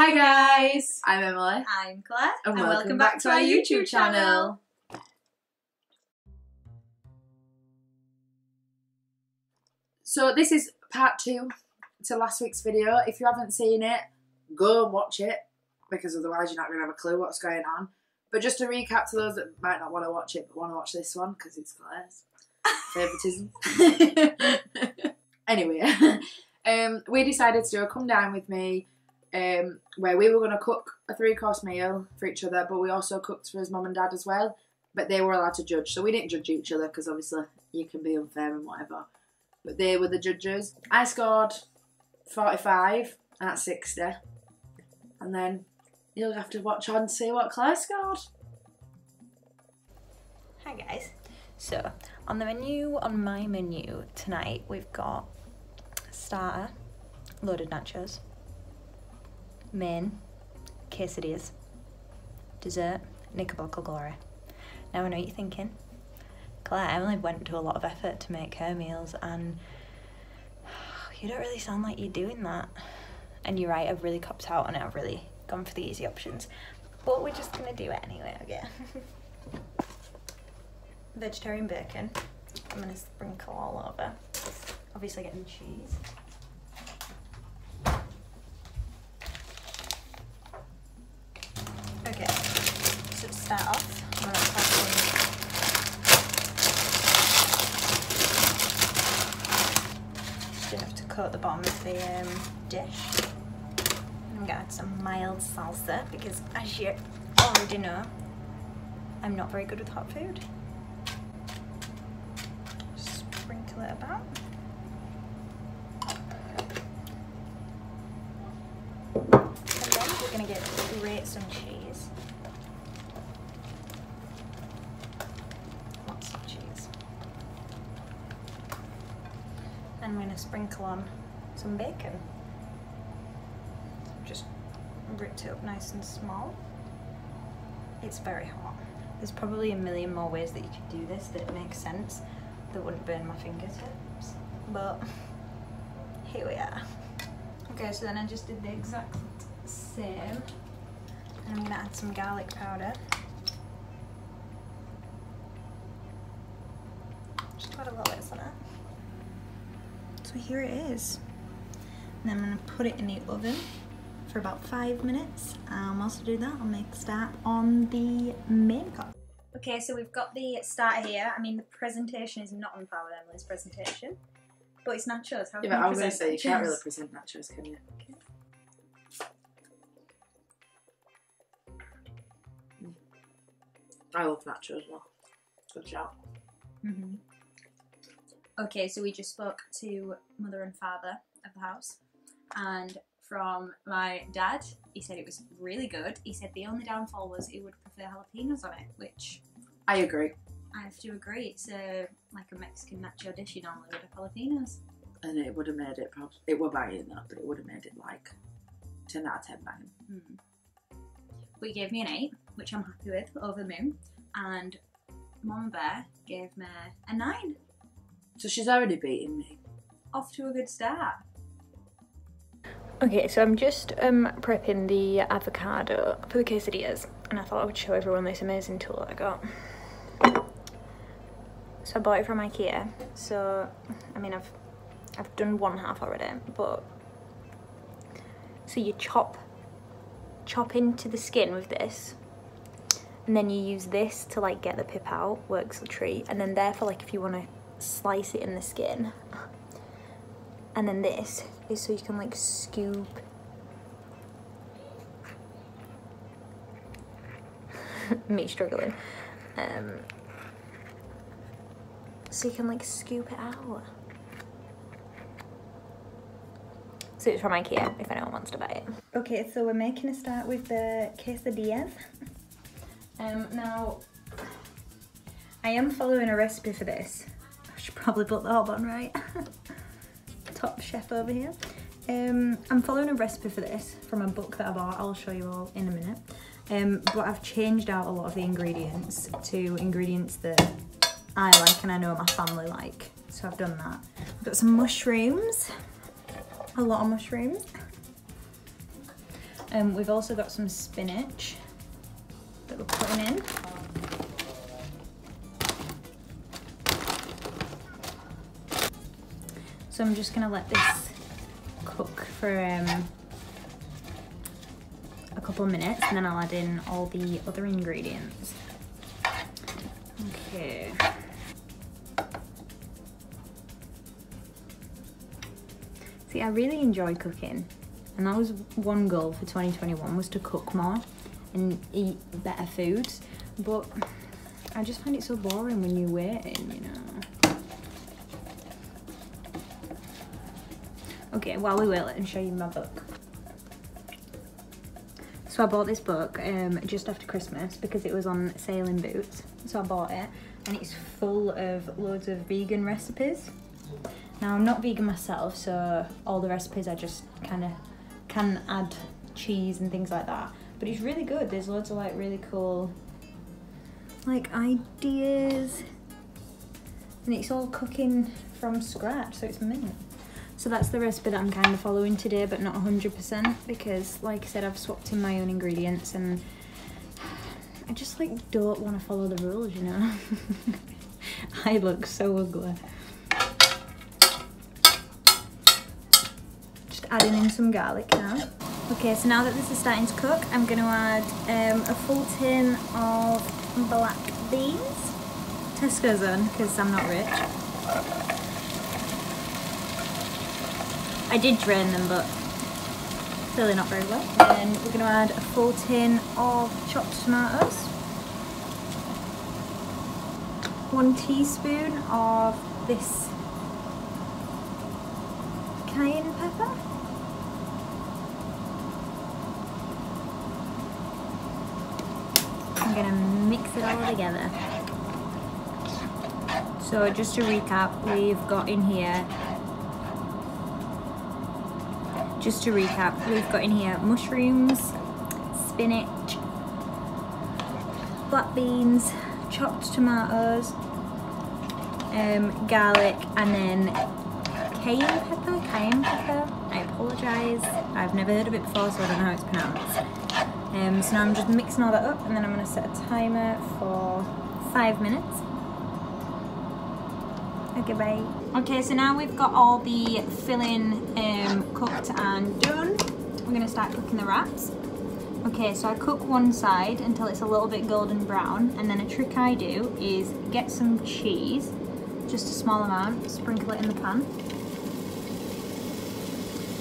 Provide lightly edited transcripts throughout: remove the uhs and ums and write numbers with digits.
Hi guys, I'm Emily. I'm Claire. And welcome back to our YouTube channel. So this is part 2 to last week's video. If you haven't seen it, go and watch it, because otherwise you're not going to have a clue what's going on. But just to recap to those that might not want to watch it but want to watch this one, because it's Claire's favouritism. Anyway, we decided to do a Come Dine With Me, where we were going to cook a 3-course meal for each other, but we also cooked for his mum and dad as well, but they were allowed to judge. So we didn't judge each other because obviously you can be unfair and whatever, but they were the judges. I scored 45 at 60, and then you'll have to watch on to see what Claire scored. Hi guys. So on my menu tonight we've got starter, loaded nachos, main, quesadillas, dessert, Knickerbocker glory. Now I know what you're thinking, Claire, Emily went to a lot of effort to make her meals and you don't really sound like you're doing that. And you're right, I've really copped out on it, I've really gone for the easy options. But we're just gonna do it anyway, okay? Vegetarian bacon, I'm gonna sprinkle all over. Obviously getting cheese. Okay, so to start off, I'm going to put in just enough to coat the bottom of the dish. And I'm going to add some mild salsa because, as you already know, I'm not very good with hot food. Sprinkle it about. And then we're going to grate some cheese. Lots of cheese. And I'm going to sprinkle on some bacon. Just ripped it up nice and small. It's very hot. There's probably a million more ways that you could do this that makes sense, that wouldn't burn my fingertips. But here we are. Okay, so then I just did the exact same. And I'm going to add some garlic powder. Just got a little bit on it. So here it is. And I'm going to put it in the oven for about 5 minutes. Whilst I do that, I'll make a start on the main course. Okay, so we've got the starter here. I mean, the presentation is not on par with Emily's presentation, but it's nachos. How can Yeah, but I was present going to say, you nachos? can't really present nachos, can you? Okay. I love nachos as well. Good shout. Okay, so we just spoke to mother and father of the house, and from my dad, he said it was really good. He said the only downfall was he would prefer jalapenos on it, which I agree. I have to agree. It's like a Mexican nacho dish. You normally would have jalapenos. And it would have made it, probably, it were banging though, but it would have made it like 10 out of 10 banging. But he gave me an 8, which I'm happy with, over the moon. And Mama Bear gave me a 9. So she's already beaten me. Off to a good start. Okay, so I'm just prepping the avocado for the quesadillas, and I thought I would show everyone this amazing tool that I got. So I bought it from IKEA. So I mean, I've done one half already, but so you chop into the skin with this, and then you use this to like get the pip out. Works a treat. And then therefore, like if you want to slice it in the skin. And then this is so you can like scoop me struggling. So you can like scoop it out. So it's from IKEA if anyone wants to buy it. Okay, so we're making a start with the quesadillas. Now I am following a recipe for this. I should probably put the hob on right. Top chef over here. I'm following a recipe for this from a book that I bought. I'll show you all in a minute. But I've changed out a lot of the ingredients to ingredients that I like and I know my family like. So I've done that. I've got some mushrooms, a lot of mushrooms. We've also got some spinach that we're putting in. So I'm just gonna let this cook for a couple of minutes, and then I'll add in all the other ingredients. Okay. See, I really enjoy cooking, and that was one goal for 2021, was to cook more and eat better foods, but I just find it so boring when you're waiting, you know. Okay, while we wait, let me show you my book. So I bought this book just after Christmas because it was on sale in Boots, so I bought it, and it's full of loads of vegan recipes. Now, I'm not vegan myself, so all the recipes I just kind of can add cheese and things like that. But it's really good. There's loads of like really cool like ideas, and it's all cooking from scratch, so it's mint. So that's the recipe that I'm kind of following today, but not 100%, because like I said, I've swapped in my own ingredients, and I just like don't want to follow the rules, you know. I look so ugly. Adding in some garlic now. Okay, so now that this is starting to cook, I'm going to add a full tin of black beans. Tesco's on, because I'm not rich. I did drain them, but clearly not very well. Then we're going to add a full tin of chopped tomatoes. 1 teaspoon of this cayenne pepper. I'm gonna mix it all together. So just to recap, we've got in here mushrooms, spinach, black beans, chopped tomatoes, garlic, and then cayenne pepper. I apologise, I've never heard of it before, so I don't know how it's pronounced. So now I'm just mixing all that up, and then I'm going to set a timer for 5 minutes. Okay, bye. Okay, so now we've got all the filling cooked and done. We're going to start cooking the wraps. Okay, so I cook one side until it's a little bit golden brown, and then a trick I do is get some cheese, just a small amount, sprinkle it in the pan,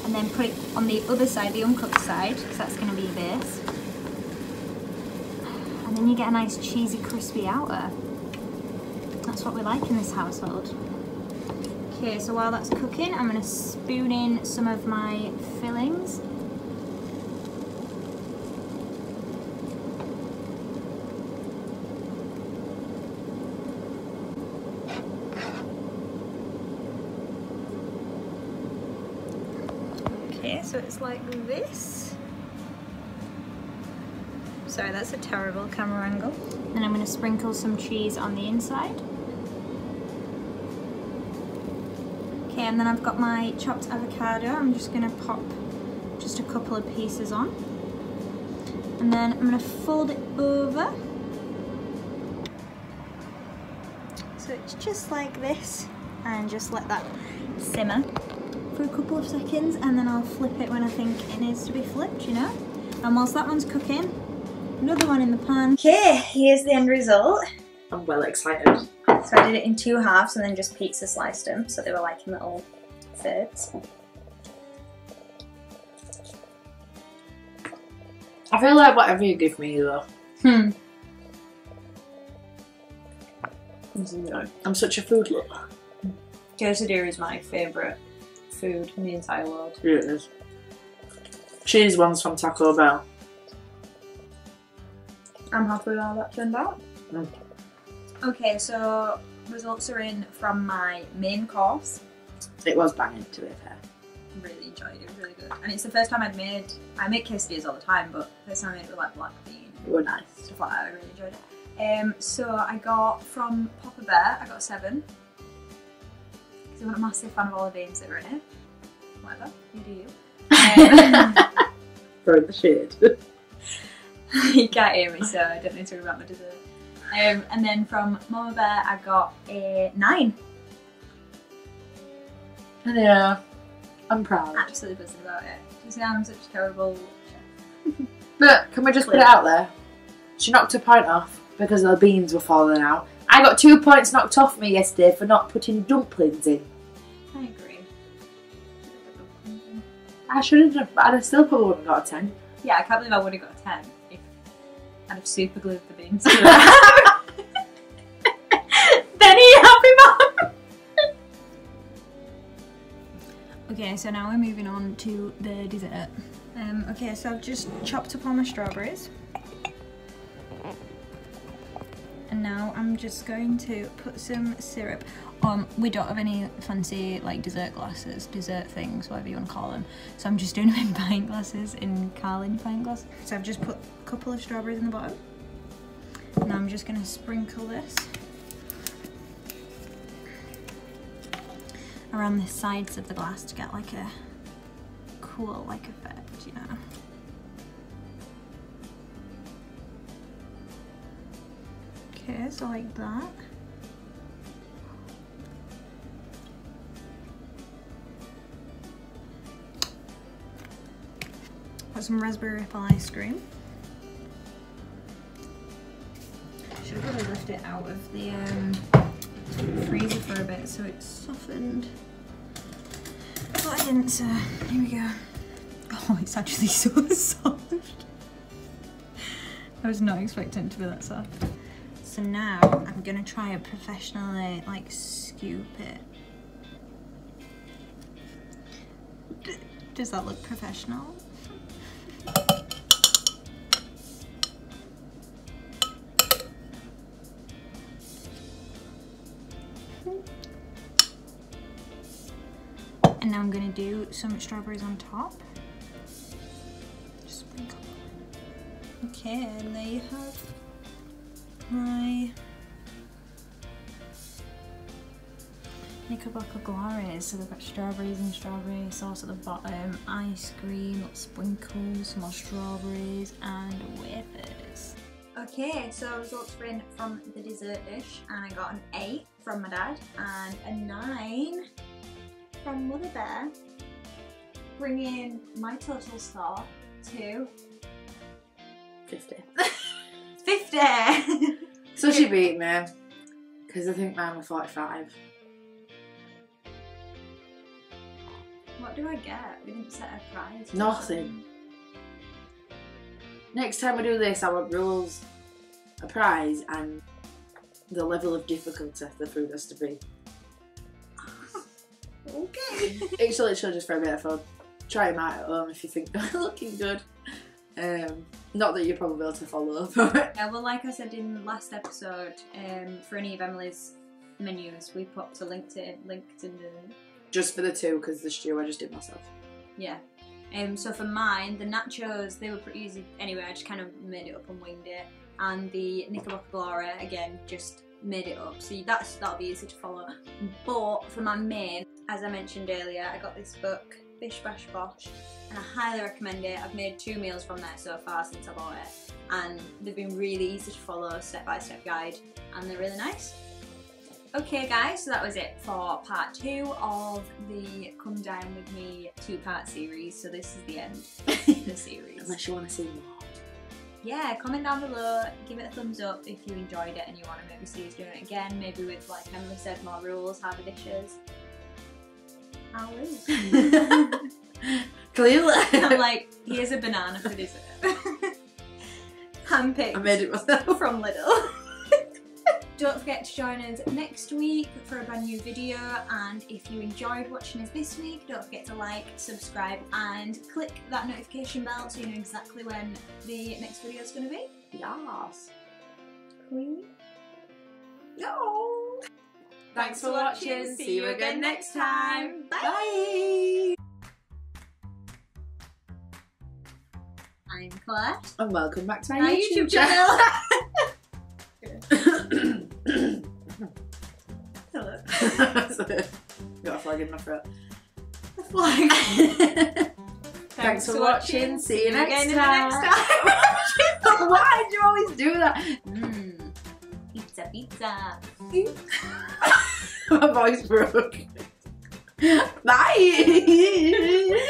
and then put it on the other side, the uncooked side, because that's going to be the base. And then you get a nice cheesy crispy outer. That's what we like in this household. Okay, so while that's cooking, I'm going to spoon in some of my fillings. Okay, so it's like this. Sorry, that's a terrible camera angle. Then I'm going to sprinkle some cheese on the inside. Okay, and then I've got my chopped avocado. I'm just going to pop just a couple of pieces on. And then I'm going to fold it over. So it's just like this. And just let that simmer for a couple of seconds. And then I'll flip it when I think it needs to be flipped, you know. And whilst that one's cooking, another one in the pan. Okay, here's the end result. I'm well excited. So I did it in 2 halves and then just pizza sliced them, so they were like in little thirds. I feel like whatever you give me though. I'm such a food lover. Quesadilla is my favourite food in the entire world. Yeah, it is. Cheese ones from Taco Bell. I'm happy with how that turned out. Okay, so results are in from my main course. It was banging, to be fair. Really enjoyed it, it was really good. And it's the first time I make quesadillas all the time, but the first time I made it with like black bean. They were nice. Stuff like that, I really enjoyed it. So I got from Papa Bear, I got 7. Because I'm not a massive fan of all the beans that are in it. Whatever, you do you. throwing the shade. You can't hear me, so I don't need to worry about my dessert. And then from Mama Bear, I got a 9. Yeah, I'm proud. Absolutely buzzing about it. You see, I'm such a terrible chef. But can we just put it out there? She knocked a point off because the beans were falling out. I got 2 points knocked off me yesterday for not putting dumplings in. I agree. I should have done, but I'd have still probably wouldn't have got a 10. Yeah, I can't believe I would have got a 10 if I'd have super glued the beans. Then are you happy, Mom? Okay, so now we're moving on to the dessert. Okay, so I've just chopped up all my strawberries. And now I'm just going to put some syrup. We don't have any fancy like dessert glasses, dessert things, whatever you want to call them. So I'm just doing them in pint glasses, in Carling pint glasses. So I've just put a couple of strawberries in the bottom. Now I'm just going to sprinkle this around the sides of the glass to get like a cool like effect, you know. Okay, so like that. Got some raspberry ripple ice cream. Should have probably left it out of the freezer for a bit so it's softened. But I didn't, so here we go. Oh, it's actually so soft. I was not expecting it to be that soft. So now I'm gonna try to professionally like scoop it. Does that look professional? And now I'm gonna do some strawberries on top. Just sprinkle. Okay, and there you have my Knickerbocker glories. So they've got strawberries and strawberry sauce at the bottom, ice cream, sprinkles, more strawberries, and wafers. Okay, so results were in from the dessert dish, and I got an 8 from my dad and a 9 from Mother Bear, bringing my total score to 50. 50! So she beat me, because I think mine were 45. What do I get? We didn't set a prize. Nothing. Next time we do this, I want rules, a prize, and the level of difficulty the food has to be. Okay. It's literally just for a bit of fun. Try them out at home if you think they're looking good. Not that you're probably able to follow, but Yeah, well, like I said in the last episode, for any of Emily's menus, we popped a linked in the just for the 2, because the stew I just did myself. yeah. So for mine, the nachos, they were pretty easy anyway. I just kind of made it up and winged it, and the Knickerbocker glory again just made it up. So that'll be easy to follow. But for my main, as I mentioned earlier, I got this book, Bish Bash Bosh, and I highly recommend it. I've made 2 meals from there so far since I bought it, and they've been really easy to follow, step-by-step guide, and they're really nice. Okay guys, so that was it for part 2 of the Come Dine With Me 2-part series. So this is the end of the series. Unless you want to see more. Yeah, comment down below, give it a thumbs up if you enjoyed it and you want to maybe see us doing it again, maybe with, like Emily said, more rules, harder dishes. I'll lose. Clearly. I'm like, here's a banana for dessert. Handpicked. I made it myself. From Lidl. Don't forget to join us next week for a brand new video, and if you enjoyed watching us this week, don't forget to like, subscribe and click that notification bell so you know exactly when the next video is going to be. Yes. Queen. No. Thanks for watching. See you again next time. Bye. Bye. I'm Claire. And welcome back to my YouTube channel. Hello. Got a flag in my throat. A flag. Thanks for watching. See you next again time. in the next time. Why do you always do that? Pizza. My voice broke. Bye.